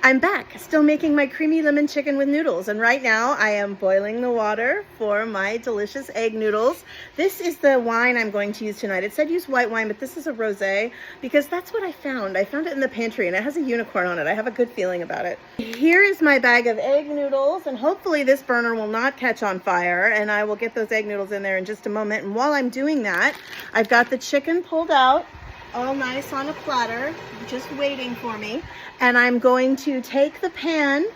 I'm back, still making my creamy lemon chicken with noodles, and right now I am boiling the water for my delicious egg noodles. This is the wine I'm going to use tonight. It said use white wine, but this is a rosé because that's what I found. I found it in the pantry and it has a unicorn on it. I have a good feeling about it. Here is my bag of egg noodles, and hopefully this burner will not catch on fire, and I will get those egg noodles in there in just a moment. And while I'm doing that, I've got the chicken pulled out all nice on a platter, just waiting for me. And I'm going to take the pan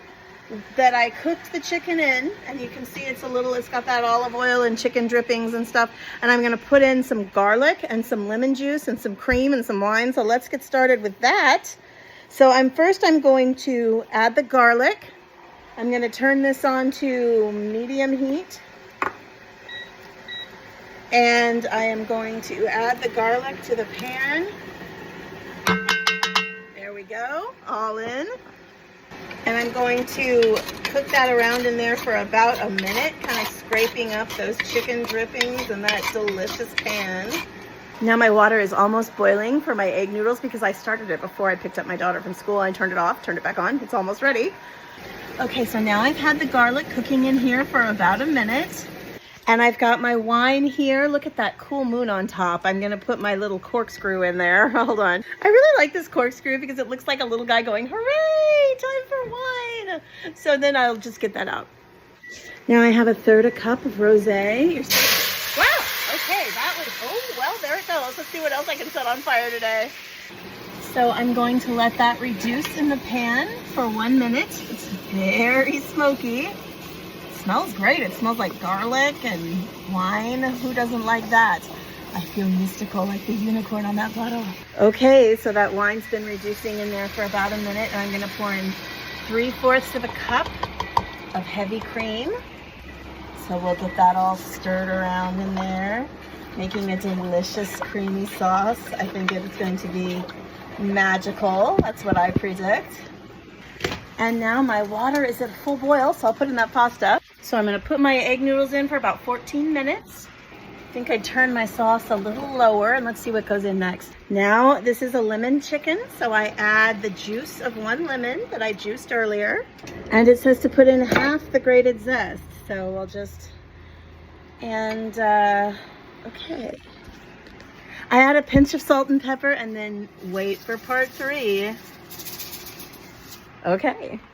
that I cooked the chicken in, and you can see it's got that olive oil and chicken drippings and stuff. And I'm gonna put in some garlic and some lemon juice and some cream and some wine. So let's get started with that. So I'm going to add the garlic. I'm gonna turn this on to medium heat. And I am going to add the garlic to the pan. There we go, all in. And I'm going to cook that around in there for about a minute, kind of scraping up those chicken drippings in that delicious pan. Now my water is almost boiling for my egg noodles because I started it before I picked up my daughter from school. I turned it off, turned it back on. It's almost ready. Okay, so now I've had the garlic cooking in here for about a minute. And I've got my wine here. Look at that cool moon on top. I'm gonna put my little corkscrew in there. Hold on. I really like this corkscrew because it looks like a little guy going, hooray, time for wine. So then I'll just get that out. Now I have a third a cup of rosé. Wow, okay, that was, oh, well, there it goes. Let's see what else I can set on fire today. So I'm going to let that reduce in the pan for 1 minute. It's very smoky. Smells great. It smells like garlic and wine. Who doesn't like that? I feel mystical like the unicorn on that bottle. Okay, so that wine's been reducing in there for about a minute, and I'm gonna pour in 3/4 of a cup of heavy cream. So we'll get that all stirred around in there, making a delicious creamy sauce. I think it's going to be magical. That's what I predict. And now my water is at full boil, so I'll put in that pasta. So I'm gonna put my egg noodles in for about 14 minutes. I think I turned my sauce a little lower, and let's see what goes in next. Now, this is a lemon chicken, so I add the juice of 1 lemon that I juiced earlier. And it says to put in half the grated zest. So we'll just, okay. I add a pinch of salt and pepper and then wait for part 3. Okay.